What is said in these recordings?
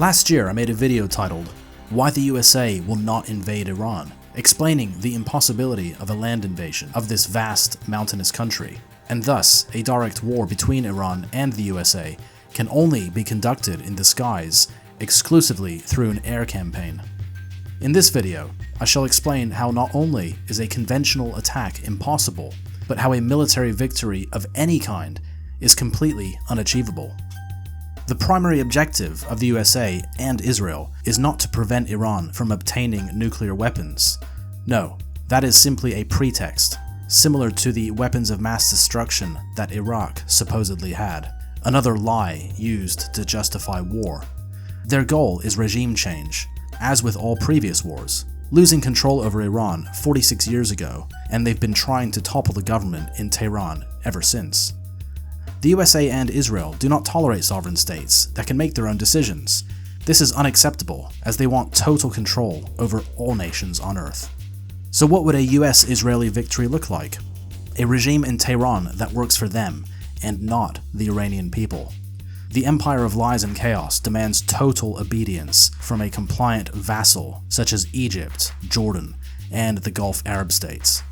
Last year I made a video titled, "Why the USA Will Not Invade Iran," explaining the impossibility of a land invasion of this vast mountainous country, and thus a direct war between Iran and the USA can only be conducted in the skies exclusively through an air campaign. In this video, I shall explain how not only is a conventional attack impossible, but how a military victory of any kind is completely unachievable. The primary objective of the USA and Israel is not to prevent Iran from obtaining nuclear weapons. No, that is simply a pretext, similar to the weapons of mass destruction that Iraq supposedly had, another lie used to justify war. Their goal is regime change, as with all previous wars, losing control over Iran 46 years ago, and they've been trying to topple the government in Tehran ever since. The USA and Israel do not tolerate sovereign states that can make their own decisions. This is unacceptable, as they want total control over all nations on Earth. So what would a US-Israeli victory look like? A regime in Tehran that works for them, and not the Iranian people. The empire of lies and chaos demands total obedience from a compliant vassal such as Egypt, Jordan, and the Gulf Arab states.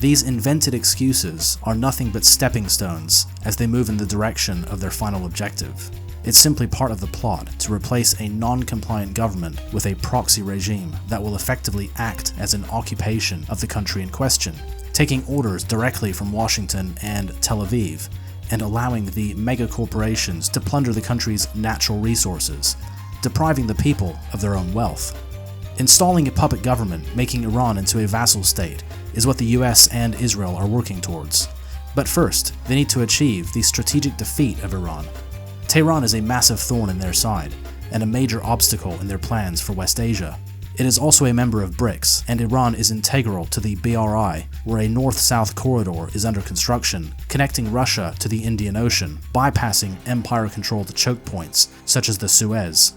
These invented excuses are nothing but stepping stones as they move in the direction of their final objective. It's simply part of the plot to replace a non-compliant government with a proxy regime that will effectively act as an occupation of the country in question, taking orders directly from Washington and Tel Aviv, and allowing the mega-corporations to plunder the country's natural resources, depriving the people of their own wealth. Installing a puppet government making Iran into a vassal state is what the US and Israel are working towards. But first, they need to achieve the strategic defeat of Iran. Tehran is a massive thorn in their side, and a major obstacle in their plans for West Asia. It is also a member of BRICS, and Iran is integral to the BRI, where a north-south corridor is under construction, connecting Russia to the Indian Ocean, bypassing empire-controlled choke points such as the Suez.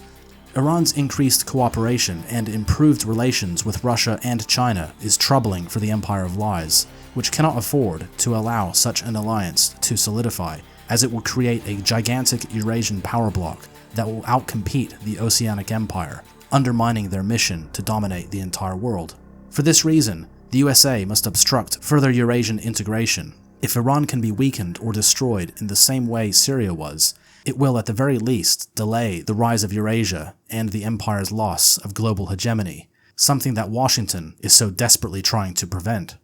Iran's increased cooperation and improved relations with Russia and China is troubling for the Empire of Lies, which cannot afford to allow such an alliance to solidify, as it will create a gigantic Eurasian power bloc that will outcompete the Oceanic Empire, undermining their mission to dominate the entire world. For this reason, the USA must obstruct further Eurasian integration. If Iran can be weakened or destroyed in the same way Syria was, it will at the very least delay the rise of Eurasia and the empire's loss of global hegemony, something that Washington is so desperately trying to prevent.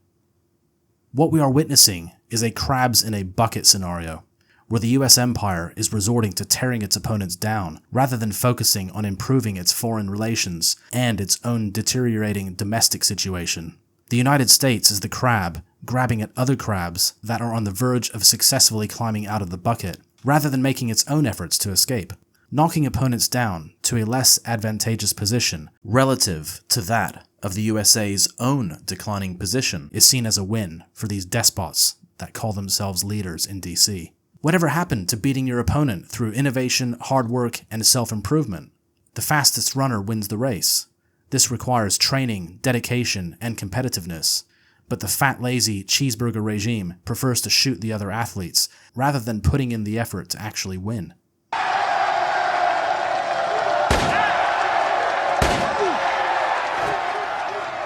What we are witnessing is a crabs in a bucket scenario, where the US empire is resorting to tearing its opponents down rather than focusing on improving its foreign relations and its own deteriorating domestic situation. The United States is the crab grabbing at other crabs that are on the verge of successfully climbing out of the bucket, rather than making its own efforts to escape. Knocking opponents down to a less advantageous position relative to that of the USA's own declining position is seen as a win for these despots that call themselves leaders in DC. Whatever happened to beating your opponent through innovation, hard work, and self-improvement? The fastest runner wins the race. This requires training, dedication, and competitiveness. But the fat, lazy cheeseburger regime prefers to shoot the other athletes rather than putting in the effort to actually win.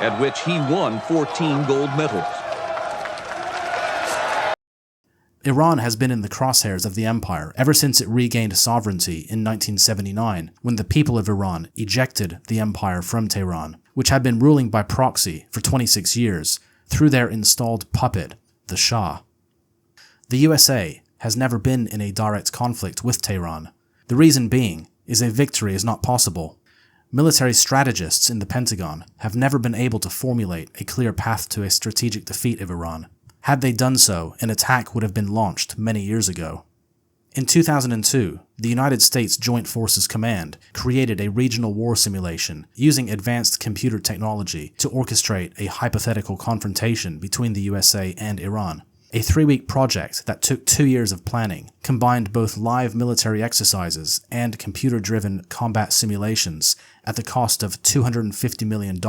At which he won 14 gold medals. Iran has been in the crosshairs of the empire ever since it regained sovereignty in 1979, when the people of Iran ejected the empire from Tehran, which had been ruling by proxy for 26 years, through their installed puppet, the Shah. The USA has never been in a direct conflict with Tehran. The reason being is a victory is not possible. Military strategists in the Pentagon have never been able to formulate a clear path to a strategic defeat of Iran. Had they done so, an attack would have been launched many years ago. In 2002, the United States Joint Forces Command created a regional war simulation using advanced computer technology to orchestrate a hypothetical confrontation between the USA and Iran. A 3-week project that took 2 years of planning combined both live military exercises and computer-driven combat simulations at the cost of $250 million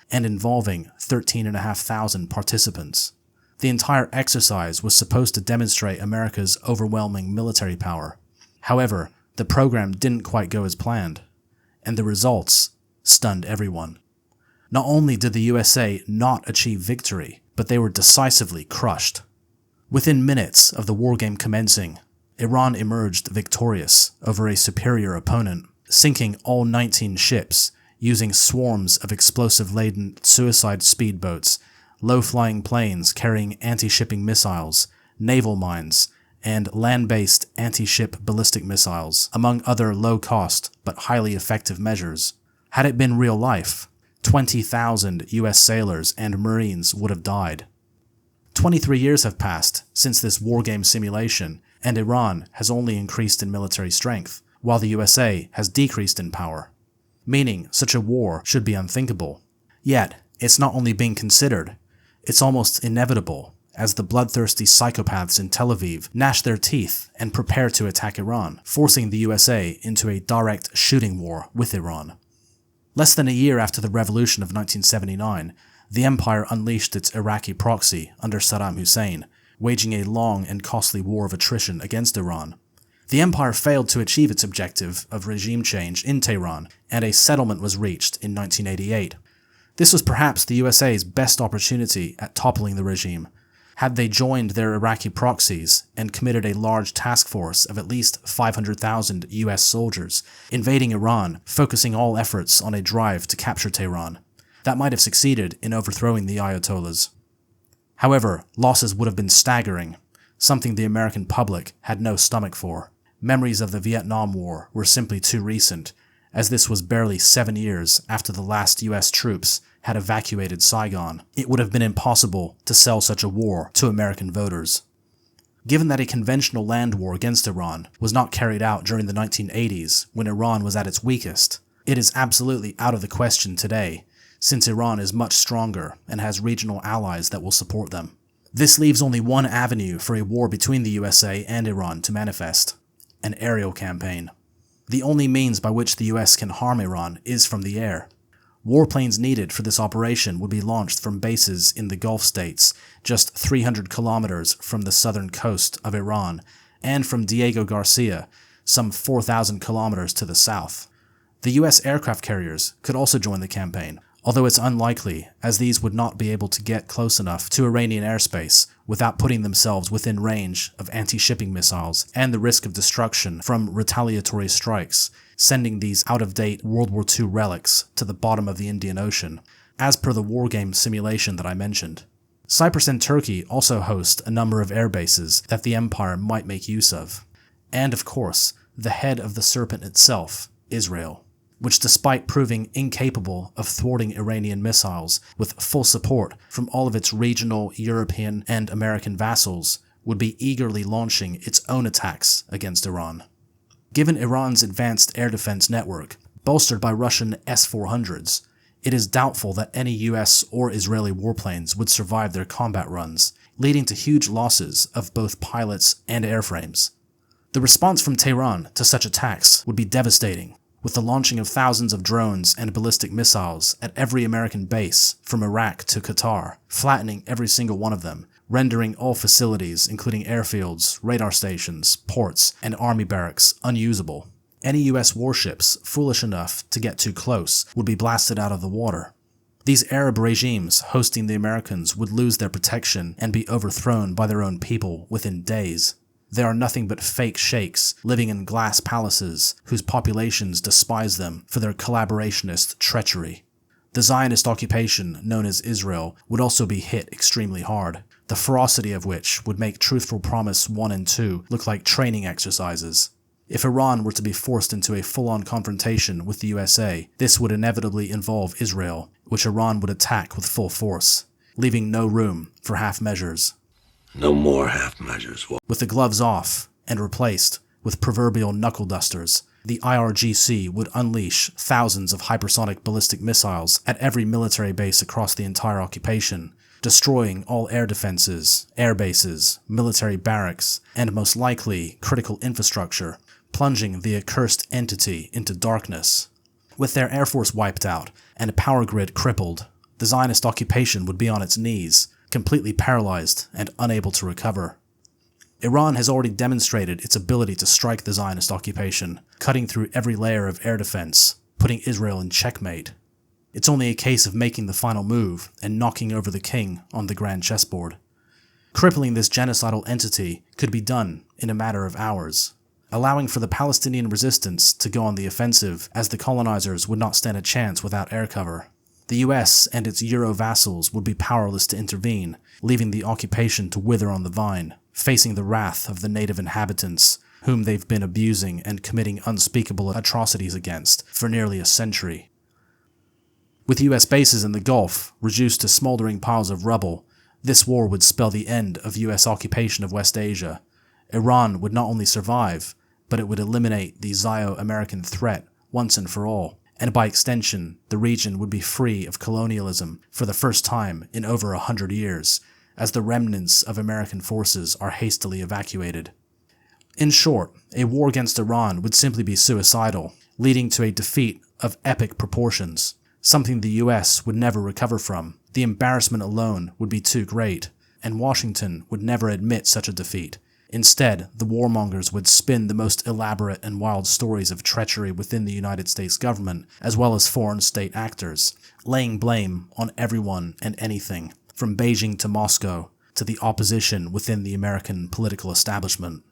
and involving 13,500 participants. The entire exercise was supposed to demonstrate America's overwhelming military power. However, the program didn't quite go as planned. and the results stunned everyone. Not only did the USA not achieve victory, but they were decisively crushed. Within minutes of the wargame commencing, Iran emerged victorious over a superior opponent, sinking all 19 ships, using swarms of explosive-laden suicide speedboats, low-flying planes carrying anti-shipping missiles, naval mines, and land-based anti-ship ballistic missiles, among other low-cost but highly effective measures. Had it been real life, 20,000 US sailors and Marines would have died. 23 years have passed since this wargame simulation, and Iran has only increased in military strength, while the USA has decreased in power, meaning such a war should be unthinkable. Yet, it's not only being considered, it's almost inevitable, as the bloodthirsty psychopaths in Tel Aviv gnash their teeth and prepare to attack Iran, forcing the USA into a direct shooting war with Iran. Less than a year after the revolution of 1979, the empire unleashed its Iraqi proxy under Saddam Hussein, waging a long and costly war of attrition against Iran. The empire failed to achieve its objective of regime change in Tehran, and a settlement was reached in 1988. This was perhaps the USA's best opportunity at toppling the regime. Had they joined their Iraqi proxies and committed a large task force of at least 500,000 US soldiers, invading Iran, focusing all efforts on a drive to capture Tehran, that might have succeeded in overthrowing the Ayatollahs. However, losses would have been staggering, something the American public had no stomach for. Memories of the Vietnam War were simply too recent, as this was barely 7 years after the last US troops had evacuated Saigon. It would have been impossible to sell such a war to American voters. Given that a conventional land war against Iran was not carried out during the 1980s, when Iran was at its weakest, it is absolutely out of the question today, since Iran is much stronger and has regional allies that will support them. This leaves only one avenue for a war between the USA and Iran to manifest: an aerial campaign. The only means by which the US can harm Iran is from the air. Warplanes needed for this operation would be launched from bases in the Gulf states, just 300 kilometers from the southern coast of Iran, and from Diego Garcia, some 4,000 kilometers to the south. The US aircraft carriers could also join the campaign, although it's unlikely, as these would not be able to get close enough to Iranian airspace without putting themselves within range of anti-shipping missiles and the risk of destruction from retaliatory strikes, sending these out-of-date World War II relics to the bottom of the Indian Ocean, as per the wargame simulation that I mentioned. Cyprus and Turkey also host a number of air bases that the Empire might make use of. And of course, the head of the serpent itself, Israel, which despite proving incapable of thwarting Iranian missiles with full support from all of its regional, European, and American vassals, would be eagerly launching its own attacks against Iran. Given Iran's advanced air defense network, bolstered by Russian S-400s, it is doubtful that any US or Israeli warplanes would survive their combat runs, leading to huge losses of both pilots and airframes. The response from Tehran to such attacks would be devastating, with the launching of thousands of drones and ballistic missiles at every American base from Iraq to Qatar, flattening every single one of them, rendering all facilities, including airfields, radar stations, ports, and army barracks, unusable. Any US warships foolish enough to get too close would be blasted out of the water. These Arab regimes hosting the Americans would lose their protection and be overthrown by their own people within days. They are nothing but fake sheikhs living in glass palaces whose populations despise them for their collaborationist treachery. The Zionist occupation, known as Israel, would also be hit extremely hard, the ferocity of which would make Truthful Promise 1 and 2 look like training exercises. If Iran were to be forced into a full-on confrontation with the USA, this would inevitably involve Israel, which Iran would attack with full force, leaving no room for half measures. No more half measures. With the gloves off and replaced with proverbial knuckle dusters, the IRGC would unleash thousands of hypersonic ballistic missiles at every military base across the entire occupation, destroying all air defenses, air bases, military barracks, and most likely critical infrastructure, plunging the accursed entity into darkness. With their air force wiped out and a power grid crippled, the Zionist occupation would be on its knees, completely paralyzed and unable to recover. Iran has already demonstrated its ability to strike the Zionist occupation, cutting through every layer of air defense, putting Israel in checkmate. It's only a case of making the final move and knocking over the king on the grand chessboard. Crippling this genocidal entity could be done in a matter of hours, allowing for the Palestinian resistance to go on the offensive, as the colonizers would not stand a chance without air cover. The US and its Euro vassals would be powerless to intervene, leaving the occupation to wither on the vine, facing the wrath of the native inhabitants, whom they've been abusing and committing unspeakable atrocities against for nearly a century. With US bases in the Gulf reduced to smoldering piles of rubble, this war would spell the end of US occupation of West Asia. Iran would not only survive, but it would eliminate the Zio-American threat once and for all, and by extension, the region would be free of colonialism for the first time in over 100 years, as the remnants of American forces are hastily evacuated. In short, a war against Iran would simply be suicidal, leading to a defeat of epic proportions, something the US would never recover from. The embarrassment alone would be too great, and Washington would never admit such a defeat. Instead, the warmongers would spin the most elaborate and wild stories of treachery within the United States government, as well as foreign state actors, laying blame on everyone and anything, from Beijing to Moscow, to the opposition within the American political establishment.